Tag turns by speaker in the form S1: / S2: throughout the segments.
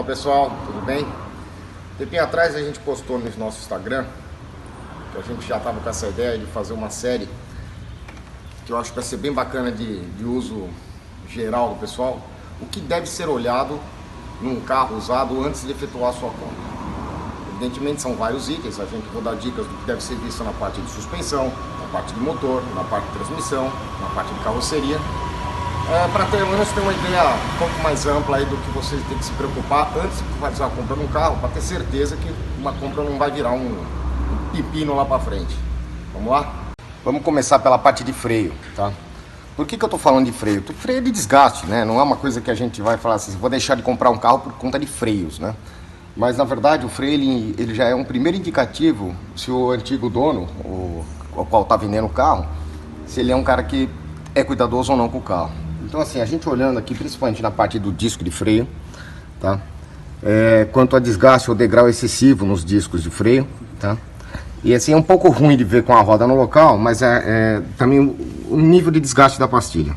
S1: Fala pessoal, tudo bem? Tempinho atrás a gente postou no nosso Instagram que a gente já estava com essa ideia de fazer uma série que eu acho que vai ser bem bacana de uso geral do pessoal. O que deve ser olhado num carro usado antes de efetuar a sua compra. Evidentemente são vários itens, a gente vai dar dicas do que deve ser visto na parte de suspensão, na parte de motor, na parte de transmissão, na parte de carroceria. Para pelo menos ter uma ideia um pouco mais ampla aí do que vocês têm que se preocupar antes de fazer a compra de um carro, para ter certeza que uma compra não vai virar um pepino lá para frente. Vamos lá? Vamos começar pela parte de freio, tá? Por que eu tô falando de freio? O freio é de desgaste, né? Não é uma coisa que a gente vai falar assim, vou deixar de comprar um carro por conta de freios, né? Mas na verdade o freio ele já é um primeiro indicativo se o antigo dono, o qual está vendendo o carro, se ele é um cara que é cuidadoso ou não com o carro. Então assim, a gente olhando aqui principalmente na parte do disco de freio, tá? Quanto a desgaste ou degrau excessivo nos discos de freio, tá? E assim é um pouco ruim de ver com a roda no local, mas também o nível de desgaste da pastilha.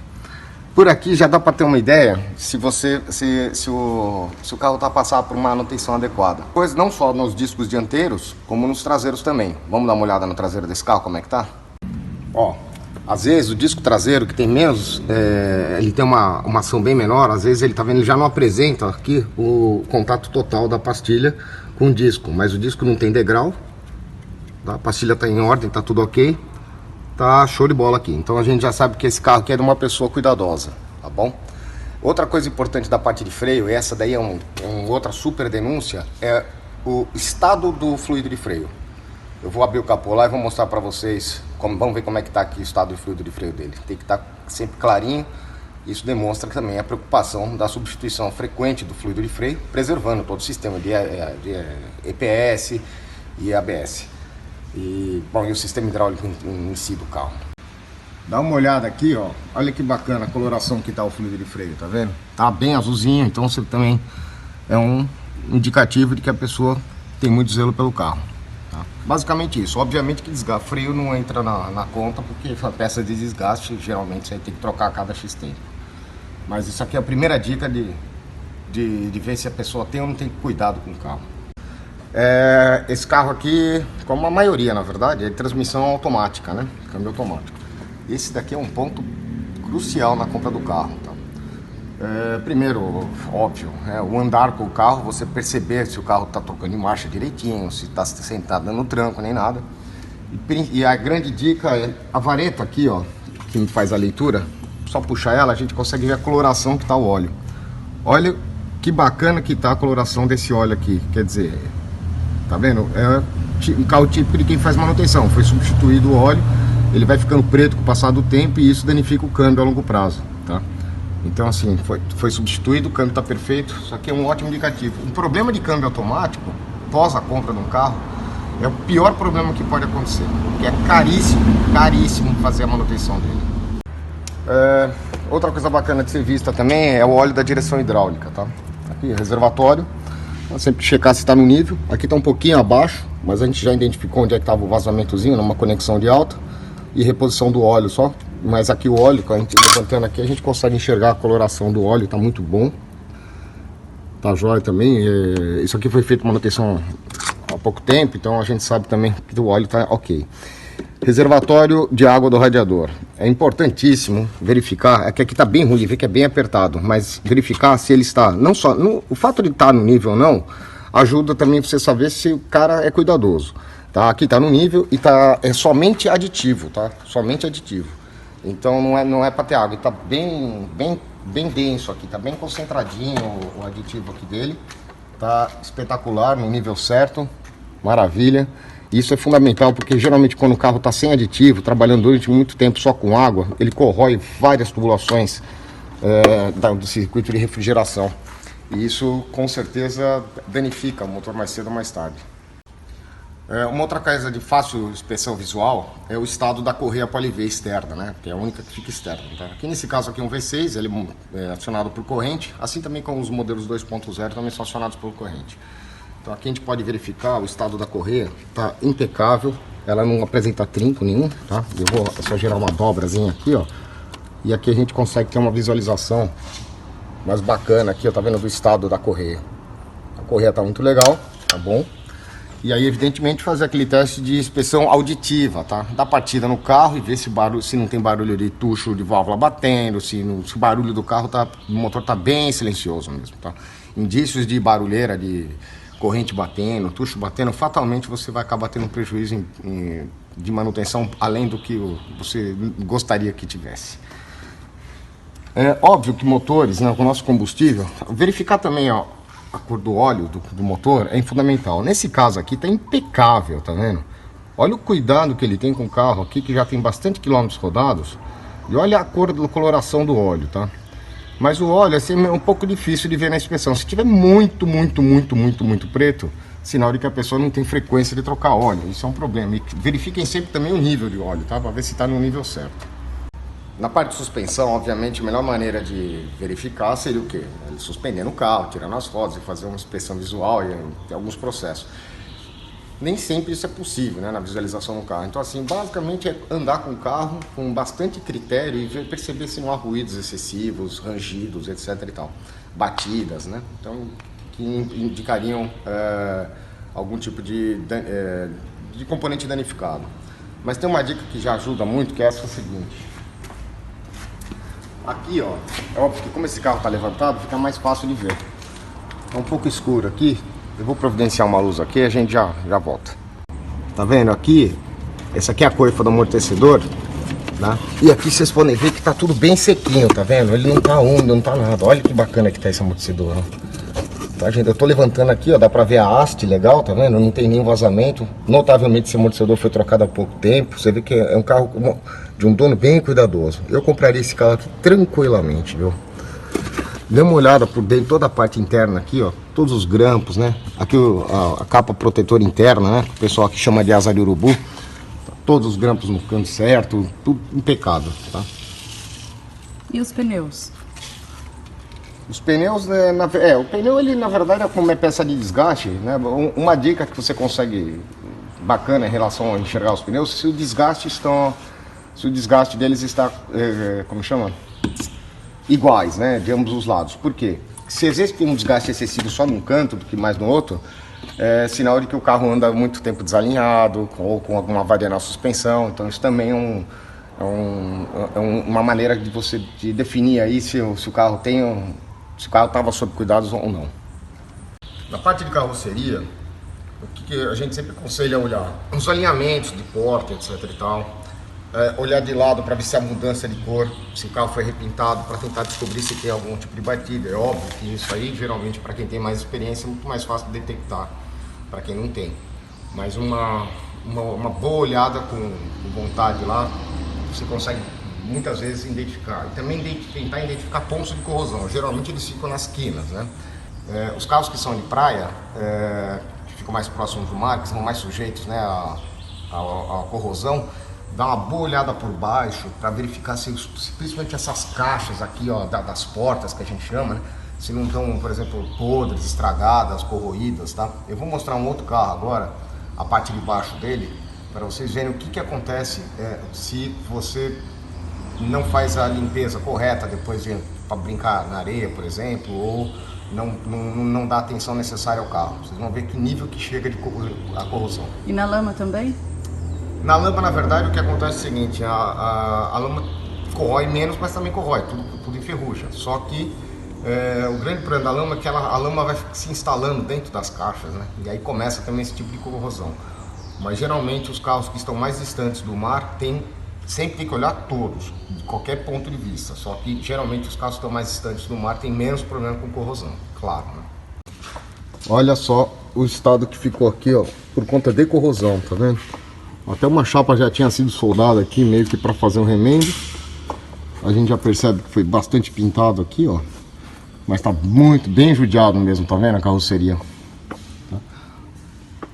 S1: Por aqui já dá para ter uma ideia se o carro está passando por uma manutenção adequada. Pois não só nos discos dianteiros, como nos traseiros também. Vamos dar uma olhada no traseiro desse carro, como é que tá? Ó, às vezes o disco traseiro que tem menos, ele tem uma ação bem menor, às vezes ele tá vendo, ele já não apresenta aqui o contato total da pastilha com o disco, mas o disco não tem degrau, tá? A pastilha está em ordem, tá tudo ok. Tá show de bola aqui. Então a gente já sabe que esse carro aqui é de uma pessoa cuidadosa, tá bom? Outra coisa importante da parte de freio, essa daí é outra super denúncia, é o estado do fluido de freio. Eu vou abrir o capô lá e vou mostrar pra vocês, vamos ver como é que tá aqui o estado do fluido de freio dele. Tem que estar sempre clarinho. Isso demonstra também a preocupação da substituição frequente do fluido de freio, preservando todo o sistema de EPS e ABS. E o sistema hidráulico em si do carro. Dá uma olhada aqui, ó. Olha que bacana a coloração que tá o fluido de freio, tá vendo? Tá bem azulzinho, então você também é um indicativo de que a pessoa tem muito zelo pelo carro, tá? Basicamente isso. Obviamente que desgaste freio não entra na conta, porque a peça de desgaste geralmente você tem que trocar a cada X tempo. Mas isso aqui é a primeira dica de ver se a pessoa tem ou não tem cuidado com o carro. Esse carro aqui, como a maioria na verdade, é de transmissão automática, né? Câmbio automático. Esse daqui é um ponto crucial na compra do carro, tá? Primeiro, óbvio, o andar com o carro, você perceber se o carro está trocando de marcha direitinho, se está sentado dando tranco nem nada. E a grande dica é a vareta aqui, ó, que faz a leitura. Só puxar ela, a gente consegue ver a coloração que está o óleo. Olha que bacana que está a coloração desse óleo aqui, quer dizer, tá vendo? É um carro típico de quem faz manutenção. Foi substituído o óleo, ele vai ficando preto com o passar do tempo e isso danifica o câmbio a longo prazo, tá? Então assim, foi substituído, o câmbio está perfeito. Isso aqui é um ótimo indicativo. Um problema de câmbio automático, pós a compra de um carro, é o pior problema que pode acontecer, porque é caríssimo fazer a manutenção dele. Outra coisa bacana de ser vista também é o óleo da direção hidráulica, tá? Aqui, reservatório. Sempre checar se está no nível. Aqui está um pouquinho abaixo, mas a gente já identificou onde é que estava o vazamentozinho, numa conexão de alta. E reposição do óleo só. Mas aqui o óleo, a gente levantando aqui, a gente consegue enxergar a coloração do óleo, está muito bom. Tá jóia também. Isso aqui foi feito manutenção há pouco tempo, então a gente sabe também que o óleo está ok. Reservatório de água do radiador. É importantíssimo verificar, que aqui está bem ruim, ver que é bem apertado, mas verificar se ele está, não só, o fato de estar no nível ou não, ajuda também você saber se o cara é cuidadoso, tá? Aqui está no nível e é somente aditivo, tá? Somente aditivo. Então não é para ter água, está bem denso aqui, está bem concentradinho o aditivo aqui dele, tá espetacular, no nível certo, maravilha. Isso é fundamental porque geralmente quando o carro está sem aditivo, trabalhando durante muito tempo só com água, ele corrói várias tubulações do circuito de refrigeração. E isso com certeza danifica o motor mais cedo ou mais tarde. Uma outra coisa de fácil inspeção visual é o estado da correia poliv externa, né? Que é a única que fica externa. Tá? Aqui nesse caso aqui é um V6, ele é acionado por corrente, assim também como os modelos 2.0 também são acionados por corrente. Então aqui a gente pode verificar o estado da correia, tá impecável, ela não apresenta trinco nenhum, tá? Eu vou só gerar uma dobrazinha aqui, ó. E aqui a gente consegue ter uma visualização mais bacana aqui, ó, tá vendo, do estado da correia. correia tá muito legal, tá bom? E aí, evidentemente, fazer aquele teste de inspeção auditiva, tá? Dar partida no carro e ver se, se não tem barulho de tucho de válvula batendo, se o barulho do carro do motor tá bem silencioso mesmo, tá? Indícios de barulheira, de corrente batendo, tucho batendo, fatalmente você vai acabar tendo um prejuízo de manutenção além do que você gostaria que tivesse. É óbvio que motores, né, com o nosso combustível, verificar também, ó, a cor do óleo do motor é fundamental. Nesse caso aqui tá impecável, tá vendo? Olha o cuidado que ele tem com o carro aqui, que já tem bastante quilômetros rodados. E olha a coloração do óleo, tá? Mas o óleo assim, é um pouco difícil de ver na inspeção. Se tiver muito preto, sinal de que a pessoa não tem frequência de trocar óleo. Isso é um problema. E verifiquem sempre também o nível de óleo, tá? Para ver se está no nível certo. Na parte de suspensão, obviamente, a melhor maneira de verificar seria o quê? Ele suspendendo o carro, tirando as fotos e fazer uma inspeção visual e alguns processos. Nem sempre isso é possível, né, na visualização do carro. Então, assim, basicamente é andar com o carro com bastante critério e perceber se não há ruídos excessivos, rangidos, etc. e tal. Batidas, né? Então, que indicariam algum tipo de componente danificado. Mas tem uma dica que já ajuda muito, que é essa seguinte. Aqui, ó, é óbvio que como esse carro está levantado, fica mais fácil de ver. É um pouco escuro aqui. Eu vou providenciar uma luz aqui e a gente já volta. Tá vendo aqui? Essa aqui é a coifa do amortecedor, né? E aqui vocês podem ver que tá tudo bem sequinho, tá vendo? Ele não tá úmido, não tá nada. Olha que bacana que tá esse amortecedor, ó. Tá, gente? Eu tô levantando aqui, ó, dá pra ver a haste legal, tá vendo? Não tem nenhum vazamento. Notavelmente esse amortecedor foi trocado há pouco tempo. Você vê que é um carro de um dono bem cuidadoso. Eu compraria esse carro aqui tranquilamente, viu? Dê uma olhada por dentro, toda a parte interna aqui, ó. Todos os grampos, né? Aqui a capa protetora interna, né? O pessoal aqui chama de asa de urubu. Todos os grampos no canto certo, tudo impecável, tá?
S2: E os pneus?
S1: Os pneus, o pneu, ele na verdade é como é peça de desgaste, né? Uma dica que você consegue bacana em relação a enxergar os pneus, se o desgaste deles está, como chama? Iguais, né? De ambos os lados. Por quê? Se existe um desgaste excessivo só num canto do que mais no outro, é sinal de que o carro anda muito tempo desalinhado ou com alguma avaria na suspensão. Então isso também é uma maneira de você definir aí se o carro estava sob cuidados ou não. Na parte de carroceria, o que a gente sempre aconselha olhar? Os alinhamentos de porta, etc e tal. Olhar de lado para ver se há mudança de cor, se o carro foi repintado, para tentar descobrir se tem algum tipo de batida. É óbvio que isso aí, geralmente, para quem tem mais experiência, é muito mais fácil de detectar, para quem não tem. Mas uma boa olhada com vontade lá, você consegue muitas vezes identificar. E também tentar identificar pontos de corrosão. Geralmente eles ficam nas quinas, né? Os carros que são de praia, que ficam mais próximos do mar, que são mais sujeitos, né, à corrosão, dá uma boa olhada por baixo para verificar se principalmente essas caixas aqui, ó, das portas que a gente chama, né, se não estão, por exemplo, podres, estragadas, corroídas, tá? Eu vou mostrar um outro carro agora, a parte de baixo dele, para vocês verem o que acontece se você não faz a limpeza correta depois para brincar na areia, por exemplo, ou não dá a atenção necessária ao carro. Vocês vão ver que nível que chega a corrosão.
S2: E na lama também?
S1: Na lama, na verdade, o que acontece é o seguinte, a lama corrói menos, mas também corrói, tudo enferruja. Só que o grande problema da lama é que a lama vai se instalando dentro das caixas, né? E aí começa também esse tipo de corrosão. Mas geralmente os carros que estão mais distantes do mar sempre tem que olhar todos, de qualquer ponto de vista. Só que geralmente os carros que estão mais distantes do mar têm menos problema com corrosão, claro, né? Olha só o estado que ficou aqui, ó, por conta de corrosão, tá vendo? Até uma chapa já tinha sido soldada aqui, meio que para fazer um remendo. A gente já percebe que foi bastante pintado aqui, ó. Mas tá bem judiado mesmo, tá vendo a carroceria? Tá?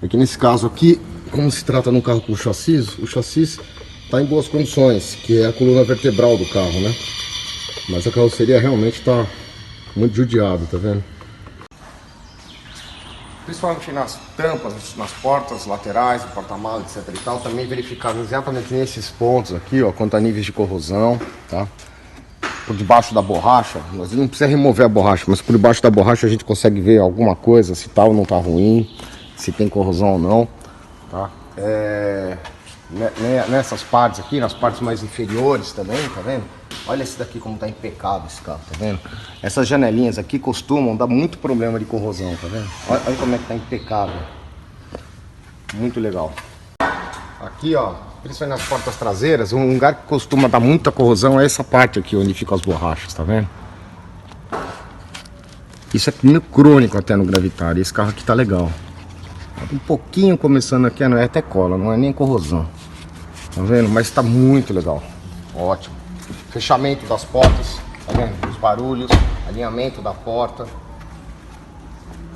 S1: Aqui nesse caso aqui, como se trata de um carro com chassi, o chassi tá em boas condições, que é a coluna vertebral do carro, né? Mas a carroceria realmente tá muito judiada, tá vendo? Principalmente nas tampas, nas portas laterais, no porta-malas, etc e tal, também verificar exatamente nesses pontos aqui, ó, quanto a níveis de corrosão, tá? por debaixo da borracha. Nós não precisa remover a borracha, mas por debaixo da borracha a gente consegue ver alguma coisa, se tá ou não tá ruim, se tem corrosão ou não, tá? Nessas partes aqui, nas partes mais inferiores também, tá vendo? Olha esse daqui como tá impecável esse carro, tá vendo? Essas janelinhas aqui costumam dar muito problema de corrosão, tá vendo? Olha como é que tá impecável. Muito legal. Aqui, ó, principalmente nas portas traseiras, um lugar que costuma dar muita corrosão é essa parte aqui, onde ficam as borrachas, tá vendo? Isso é meio crônico até no Gravitário. Esse carro aqui tá legal. Um pouquinho começando aqui, não é até cola, não é nem corrosão. Tá vendo? Mas tá muito legal. Ótimo. Fechamento das portas, tá vendo? Os barulhos, alinhamento da porta.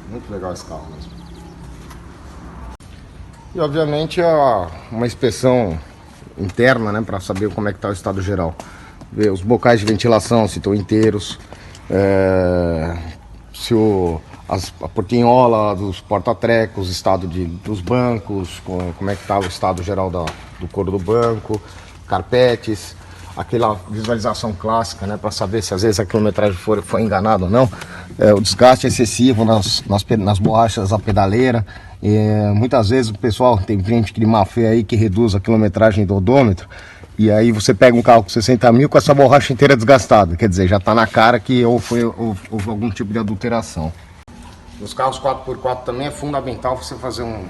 S1: Muito legal esse carro mesmo. E obviamente uma inspeção interna, né, para saber como é que tá o estado geral. Ver os bocais de ventilação, se estão inteiros, se a portinhola dos porta-trecos, o estado dos bancos, como é que tá o estado geral do couro do banco, carpetes, aquela visualização clássica, né, para saber se às vezes a quilometragem foi enganada ou não, o desgaste excessivo nas borrachas da pedaleira. Muitas vezes o pessoal tem gente de má fé aí que reduz a quilometragem do odômetro, e aí você pega um carro com 60 mil com essa borracha inteira desgastada, quer dizer, já está na cara que houve algum tipo de adulteração. Nos carros 4x4 também é fundamental você fazer um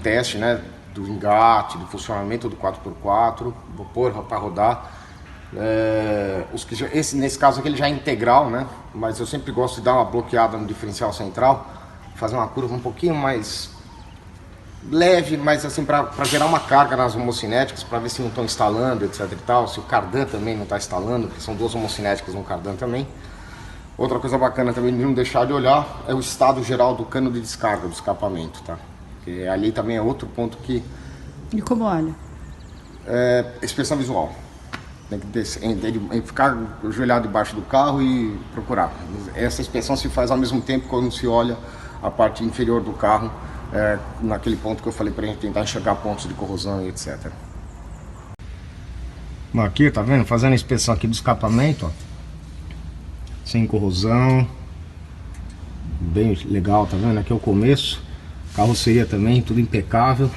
S1: teste, né, do engate, do funcionamento do 4x4, vou pôr para rodar. Nesse caso aqui ele já é integral, né, mas eu sempre gosto de dar uma bloqueada no diferencial central, fazer uma curva um pouquinho mais leve, mas assim para gerar uma carga nas homocinéticas, para ver se não estão instalando, etc e tal, se o cardan também não está instalando, porque são duas homocinéticas no cardan também. Outra coisa bacana também de não deixar de olhar é o estado geral do cano de descarga do escapamento, tá? Porque ali também é outro ponto que...
S2: E como olha?
S1: Inspeção visual. Tem que ficar ajoelhado debaixo do carro e procurar. Essa inspeção se faz ao mesmo tempo quando se olha a parte inferior do carro, naquele ponto que eu falei pra gente tentar enxergar pontos de corrosão e etc. Aqui, tá vendo? Fazendo a inspeção aqui do escapamento, ó. Sem corrosão. Bem legal, tá vendo? Aqui é o começo. Carroceria também, tudo impecável.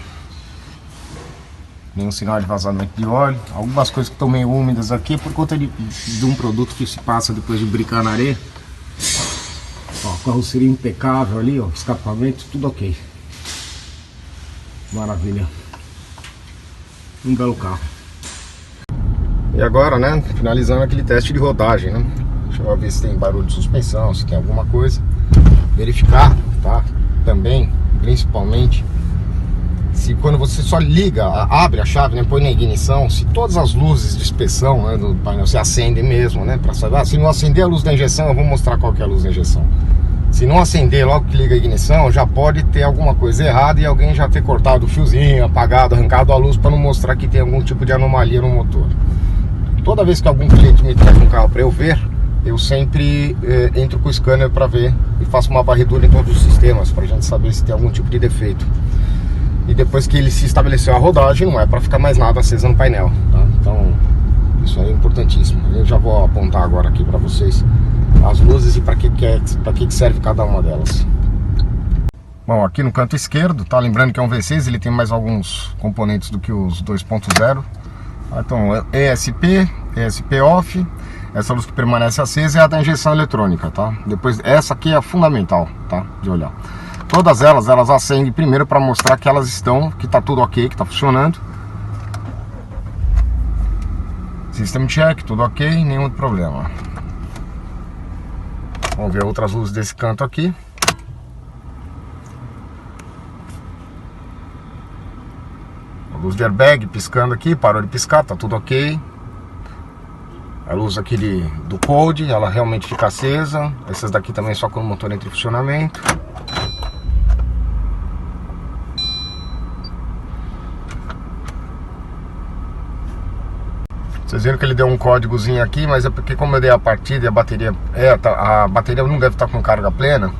S1: Nenhum sinal de vazamento de óleo. Algumas coisas que estão meio úmidas aqui por conta de um produto que se passa depois de brincar na areia. Ó, carroceria impecável ali, ó. Escapamento, tudo ok. Maravilha. Um belo carro. E agora, né? Finalizando aquele teste de rodagem, né? Deixa eu ver se tem barulho de suspensão, se tem alguma coisa. Verificar, tá? Também, principalmente, se quando você só liga, abre a chave, né, põe na ignição, se todas as luzes de inspeção, né, do painel se acendem mesmo, né, para saber, se não acender a luz da injeção, eu vou mostrar qual que é a luz da injeção. Se não acender logo que liga a ignição, já pode ter alguma coisa errada e alguém já ter cortado o fiozinho, apagado, arrancado a luz para não mostrar que tem algum tipo de anomalia no motor. Toda vez que algum cliente me traz um carro para eu ver, eu sempre entro com o scanner para ver e faço uma varredura em todos os sistemas para a gente saber se tem algum tipo de defeito. E depois que ele se estabeleceu a rodagem, não é para ficar mais nada acesa no painel, tá? Então isso aí é importantíssimo. Eu já vou apontar agora aqui para vocês as luzes e para que serve cada uma delas. Bom, aqui no canto esquerdo, tá? Lembrando que é um V6, ele tem mais alguns componentes do que os 2.0. Então ESP, ESP off. Essa luz que permanece acesa é a da injeção eletrônica, tá? Depois, essa aqui é fundamental, tá? De olhar. Todas elas acendem primeiro para mostrar que elas estão, que tá tudo ok, que tá funcionando. System check, tudo ok, nenhum problema. Vamos ver outras luzes desse canto aqui. A luz de airbag piscando aqui, parou de piscar, tá tudo ok. A luz aqui do code, ela realmente fica acesa. Essas daqui também só quando o motor entra em funcionamento. Vocês viram que ele deu um códigozinho aqui, mas é porque como eu dei a partida e a bateria não deve estar com carga plena.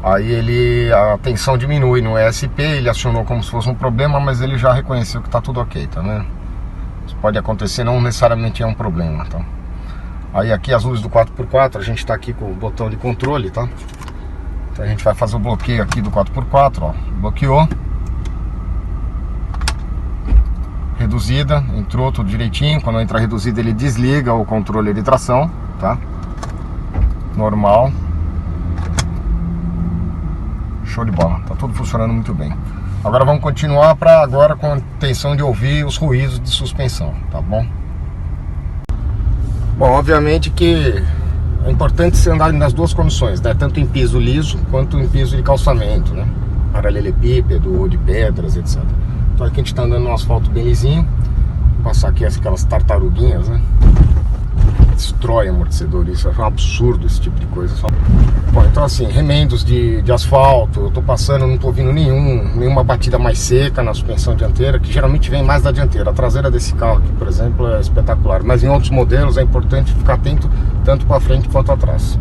S1: Aí a tensão diminui no ESP, ele acionou como se fosse um problema, mas ele já reconheceu que está tudo ok, tá vendo? Isso pode acontecer, não necessariamente é um problema, tá? Aí aqui as luzes do 4x4, a gente tá aqui com o botão de controle, tá? Então a gente vai fazer o bloqueio aqui do 4x4, ó. Bloqueou. Reduzida, entrou tudo direitinho. Quando entra reduzida, ele desliga o controle de tração, tá? Normal. Show de bola, tá tudo funcionando muito bem. Agora vamos continuar agora com a intenção de ouvir os ruídos de suspensão, tá bom? Bom, obviamente que é importante você andar nas duas condições, né? Tanto em piso liso quanto em piso de calçamento, né? Paralelepípedo ou de pedras, etc. Então aqui a gente tá andando num asfalto bem lisinho. Vou passar aqui aquelas tartaruguinhas, né? Destrói amortecedor, isso é um absurdo esse tipo de coisa. Bom, então assim, remendos de asfalto, eu tô passando, não tô ouvindo nenhuma batida mais seca na suspensão dianteira, que geralmente vem mais da dianteira. A traseira desse carro aqui, por exemplo, é espetacular, mas em outros modelos é importante ficar atento tanto para frente quanto atrás.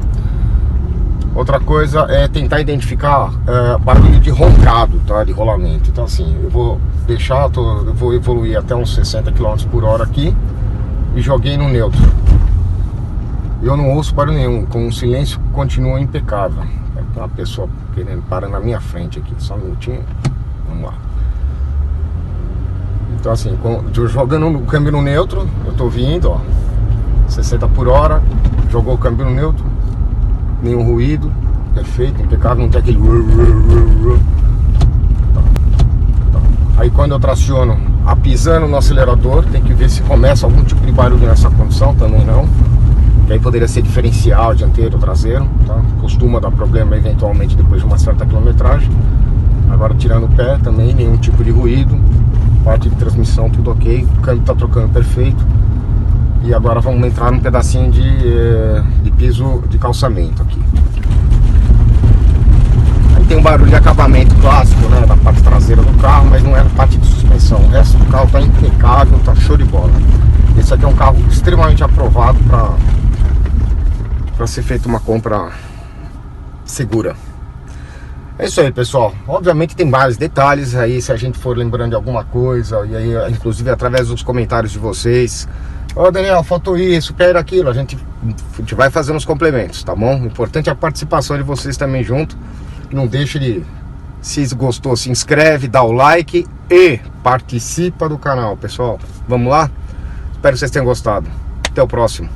S1: Outra coisa é tentar identificar barulho de roncado, tá? De rolamento. Então assim, eu vou deixar, eu vou evoluir até uns 60 km por hora aqui e joguei no neutro. Eu não ouço barulho nenhum, com o silêncio continua impecável. Tem uma pessoa querendo parar na minha frente aqui, só um minutinho. Vamos lá. Então assim, jogando o câmbio no neutro, eu tô vindo, ó, 60 por hora, jogou o câmbio no neutro, nenhum ruído, perfeito, impecável, não tem aquele... Aí quando eu traciono, pisando no acelerador, tem que ver se começa algum tipo de barulho nessa condição, também não. Que aí poderia ser diferencial, dianteiro, traseiro, tá? Costuma dar problema eventualmente depois de uma certa quilometragem. Agora tirando o pé também, nenhum tipo de ruído. Parte de transmissão tudo ok, o câmbio tá trocando perfeito. E agora vamos entrar num pedacinho de piso de calçamento aqui. Aí tem um barulho de acabamento clássico, né, da parte traseira do carro, mas não é a parte de suspensão. O resto do carro tá impecável, tá show de bola. Esse aqui é um carro extremamente aprovado para ser feita uma compra segura. É isso aí, pessoal. Obviamente tem vários detalhes aí, se a gente for lembrando de alguma coisa, e aí inclusive através dos comentários de vocês. Ó, Daniel, faltou isso, quer aquilo, a gente vai fazendo os complementos, tá bom? O importante é a participação de vocês também junto. Não deixe de, se gostou, se inscreve, dá o like e participa do canal, pessoal. Vamos lá? Espero que vocês tenham gostado. Até o próximo.